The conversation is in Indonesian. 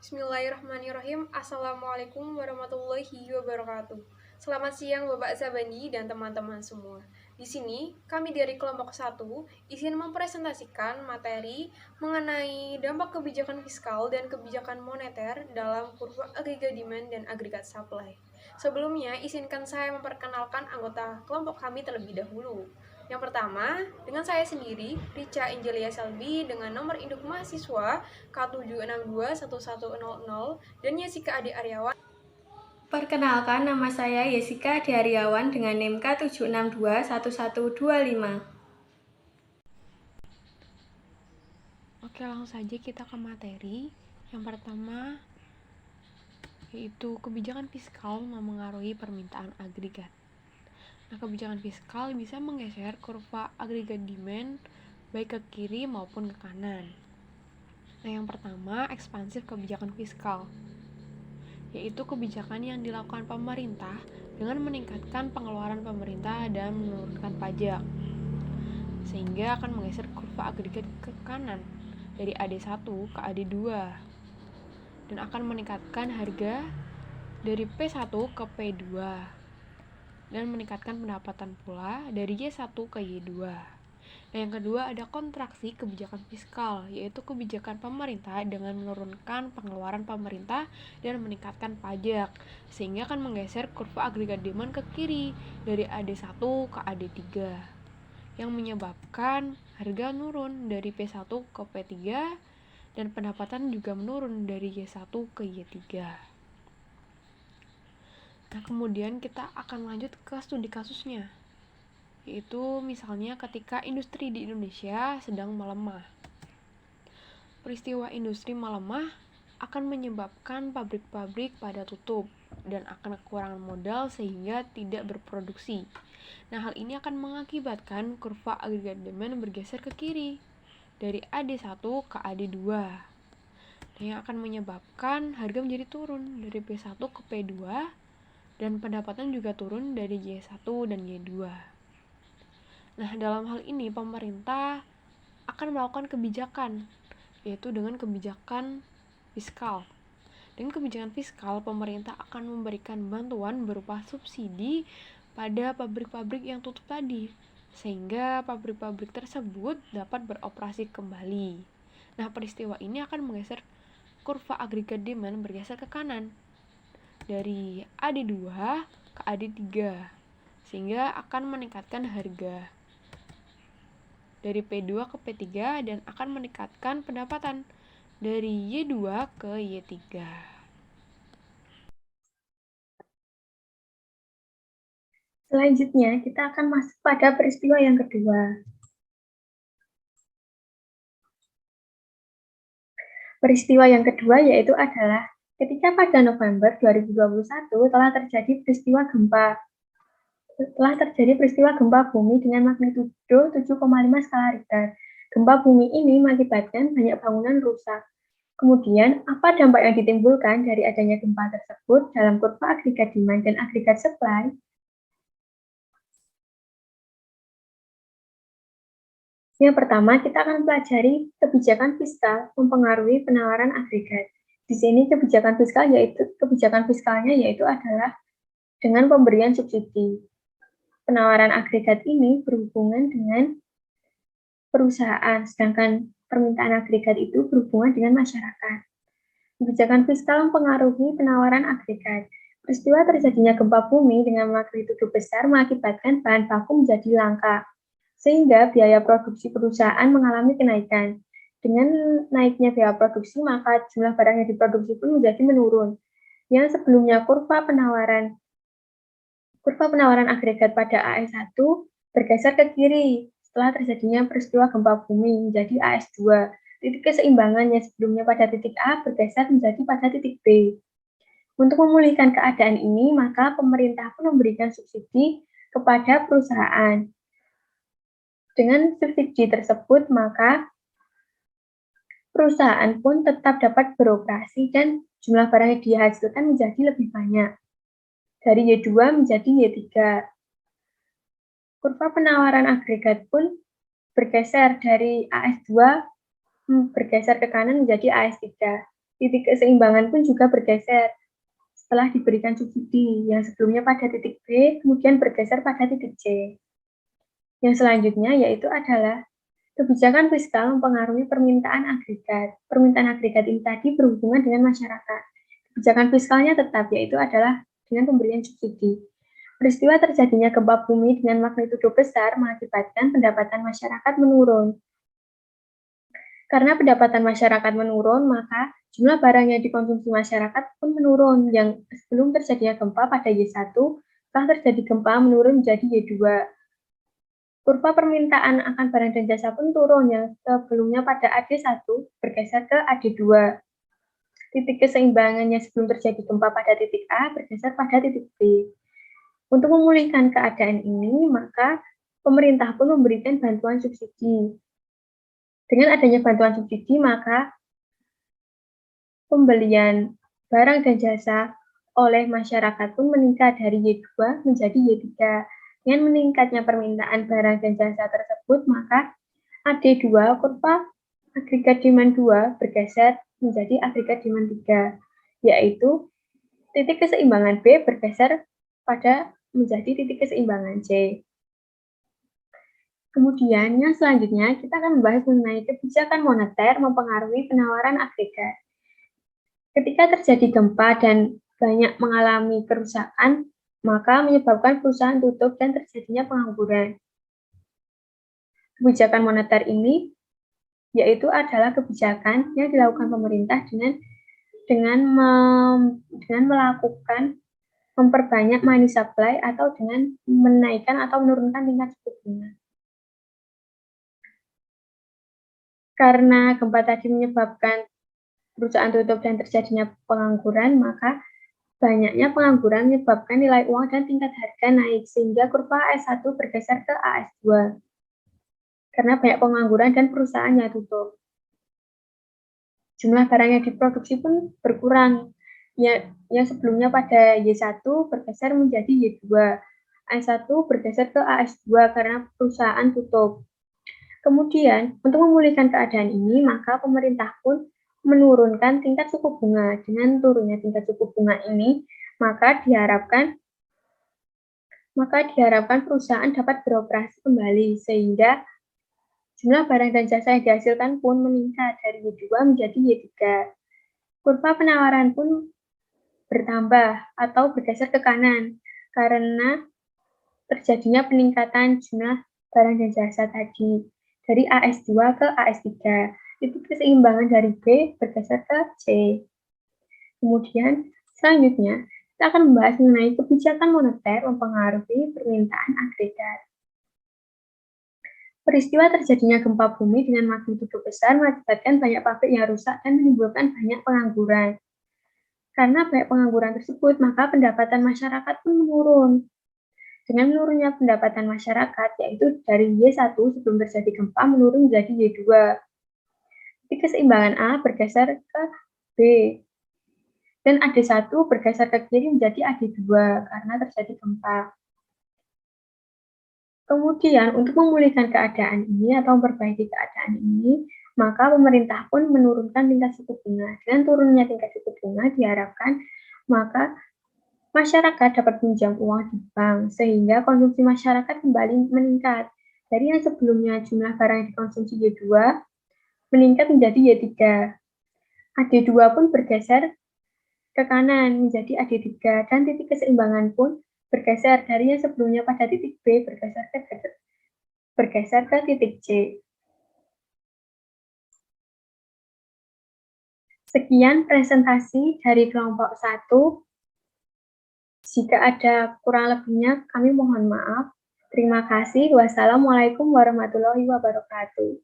Bismillahirrahmanirrahim. Assalamualaikum warahmatullahi wabarakatuh. Selamat siang Bapak Zabandi dan teman-teman semua. Di sini, kami dari kelompok 1 izin mempresentasikan materi mengenai dampak kebijakan fiskal dan kebijakan moneter dalam kurva agregat demand dan agregat supply. Sebelumnya, izinkan saya memperkenalkan anggota kelompok kami terlebih dahulu. Yang pertama, dengan saya sendiri, Richa Angelia Selby dengan nomor induk mahasiswa K7621100 dan Yesika Ade Aryawan. Perkenalkan, nama saya Yesika Ade Aryawan dengan NIM K7621125. Oke, langsung saja kita ke materi. Yang pertama, yaitu kebijakan fiskal memengaruhi permintaan agregat. Nah, kebijakan fiskal bisa menggeser kurva agregat demand baik ke kiri maupun ke kanan. Nah, yang pertama, ekspansif kebijakan fiskal, yaitu kebijakan yang dilakukan pemerintah dengan meningkatkan pengeluaran pemerintah dan menurunkan pajak, sehingga akan menggeser kurva agregat ke kanan dari AD1 ke AD2 dan akan meningkatkan harga dari P1 ke P2 dan meningkatkan pendapatan pula dari Y1 ke Y2. Nah, yang kedua ada kontraksi kebijakan fiskal, yaitu kebijakan pemerintah dengan menurunkan pengeluaran pemerintah dan meningkatkan pajak, sehingga akan menggeser kurva agregat demand ke kiri dari AD1 ke AD3, yang menyebabkan harga menurun dari P1 ke P3 dan pendapatan juga menurun dari Y1 ke Y3. Nah, kemudian kita akan lanjut ke studi kasusnya, yaitu misalnya ketika industri di Indonesia sedang melemah. Peristiwa industri melemah akan menyebabkan pabrik-pabrik pada tutup dan akan kekurangan modal sehingga tidak berproduksi. Nah, hal ini akan mengakibatkan kurva agregat demand bergeser ke kiri dari AD1 ke AD2. Nah, yang akan menyebabkan harga menjadi turun dari P1 ke P2 dan pendapatan juga turun dari Y1 dan Y2. Nah, dalam hal ini pemerintah akan melakukan kebijakan, yaitu dengan kebijakan fiskal. Dengan kebijakan fiskal, pemerintah akan memberikan bantuan berupa subsidi pada pabrik-pabrik yang tutup tadi, sehingga pabrik-pabrik tersebut dapat beroperasi kembali. Nah, peristiwa ini akan menggeser kurva agregat demand bergeser ke kanan dari AD2 ke AD3, sehingga akan meningkatkan harga dari P2 ke P3 dan akan meningkatkan pendapatan dari Y2 ke Y3. Selanjutnya, kita akan masuk pada peristiwa yang kedua. Peristiwa yang kedua yaitu adalah ketika pada November 2021 telah terjadi peristiwa gempa bumi dengan magnitudo 7,5 skala Richter. Gempa bumi ini mengakibatkan banyak bangunan rusak. Kemudian, apa dampak yang ditimbulkan dari adanya gempa tersebut dalam kurva agregat demand dan agregat supply? Yang pertama, kita akan pelajari kebijakan fiskal mempengaruhi penawaran agregat. Di sini kebijakan fiskalnya yaitu adalah dengan pemberian subsidi. Penawaran agregat ini berhubungan dengan perusahaan, sedangkan permintaan agregat itu berhubungan dengan masyarakat. Kebijakan fiskal mempengaruhi penawaran agregat. Peristiwa terjadinya gempa bumi dengan magnitudo besar mengakibatkan bahan baku menjadi langka, sehingga biaya produksi perusahaan mengalami kenaikan. Dengan naiknya biaya produksi, maka jumlah barang yang diproduksi pun menjadi menurun. Yang sebelumnya kurva penawaran agregat pada AS1 bergeser ke kiri setelah terjadinya peristiwa gempa bumi menjadi AS2. Titik keseimbangan yang sebelumnya pada titik A bergeser menjadi pada titik B. Untuk memulihkan keadaan ini, maka pemerintah pun memberikan subsidi kepada perusahaan. Dengan subsidi tersebut, maka perusahaan pun tetap dapat beroperasi dan jumlah barang yang dihasilkan menjadi lebih banyak. Dari Y2 menjadi Y3. Kurva penawaran agregat pun bergeser dari AS2 bergeser ke kanan menjadi AS3. Titik keseimbangan pun juga bergeser setelah diberikan subsidi, yang sebelumnya pada titik B, kemudian bergeser pada titik C. Yang selanjutnya yaitu adalah kebijakan fiskal mempengaruhi permintaan agregat. Permintaan agregat ini tadi berhubungan dengan masyarakat. Kebijakan fiskalnya tetap, yaitu adalah dengan pemberian subsidi. Peristiwa terjadinya gempa bumi dengan magnitudo besar mengakibatkan pendapatan masyarakat menurun. Karena pendapatan masyarakat menurun, maka jumlah barang yang dikonsumsi masyarakat pun menurun. Yang sebelum terjadinya gempa pada Y1, setelah terjadi gempa menurun menjadi Y2. Kurva permintaan akan barang dan jasa pun turun, yang sebelumnya pada AD1 bergeser ke AD2. Titik keseimbangannya sebelum terjadi gempa pada titik A bergeser pada titik B. Untuk memulihkan keadaan ini, maka pemerintah pun memberikan bantuan subsidi. Dengan adanya bantuan subsidi, maka pembelian barang dan jasa oleh masyarakat pun meningkat dari Y2 menjadi Y3. Dengan meningkatnya permintaan barang dan jasa tersebut, maka AD2 kurva agregat demand 2 bergeser menjadi agregat demand 3, yaitu titik keseimbangan B bergeser pada menjadi titik keseimbangan C. Kemudian yang selanjutnya kita akan membahas mengenai kebijakan moneter mempengaruhi penawaran agregat. Ketika terjadi gempa dan banyak mengalami kerusakan, maka menyebabkan perusahaan tutup dan terjadinya pengangguran. Kebijakan moneter ini yaitu adalah kebijakan yang dilakukan pemerintah dengan melakukan memperbanyak money supply atau dengan menaikkan atau menurunkan tingkat suku bunga. Karena gempa tadi menyebabkan perusahaan tutup dan terjadinya pengangguran, maka banyaknya pengangguran menyebabkan nilai uang dan tingkat harga naik, sehingga kurva AS1 bergeser ke AS2. Karena banyak pengangguran dan perusahaan yang tutup. Jumlah barang yang diproduksi pun berkurang. Yang sebelumnya pada Y1 bergeser menjadi Y2. AS1 bergeser ke AS2 karena perusahaan tutup. Kemudian, untuk memulihkan keadaan ini, maka pemerintah pun menurunkan tingkat suku bunga. Dengan turunnya tingkat suku bunga ini, maka diharapkan perusahaan dapat beroperasi kembali, sehingga jumlah barang dan jasa yang dihasilkan pun meningkat dari Y2 menjadi Y3. Kurva penawaran pun bertambah atau bergeser ke kanan, karena terjadinya peningkatan jumlah barang dan jasa tadi, dari AS2 ke AS3. Titik keseimbangan dari B bergeser ke C. Kemudian, selanjutnya, kita akan membahas mengenai kebijakan moneter mempengaruhi permintaan agregat. Peristiwa terjadinya gempa bumi dengan magnitudo besar mengakibatkan banyak pabrik yang rusak dan menimbulkan banyak pengangguran. Karena banyak pengangguran tersebut, maka pendapatan masyarakat pun menurun. Dengan menurunnya pendapatan masyarakat, yaitu dari Y1 sebelum terjadi gempa menurun menjadi Y2. Titik keseimbangan A bergeser ke B. Dan AD1 bergeser ke kiri menjadi AD2 karena terjadi gempa. Kemudian, untuk memulihkan keadaan ini atau memperbaiki keadaan ini, maka pemerintah pun menurunkan tingkat suku bunga. Dengan turunnya tingkat suku bunga diharapkan, maka masyarakat dapat pinjam uang di bank, sehingga konsumsi masyarakat kembali meningkat. Dari yang sebelumnya jumlah barang yang dikonsumsi Y2, meningkat menjadi Y3. AD2 pun bergeser ke kanan menjadi AD3, dan titik keseimbangan pun bergeser dari yang sebelumnya pada titik B bergeser ke titik C. Sekian presentasi dari kelompok 1. Jika ada kurang lebihnya, kami mohon maaf. Terima kasih. Wassalamualaikum warahmatullahi wabarakatuh.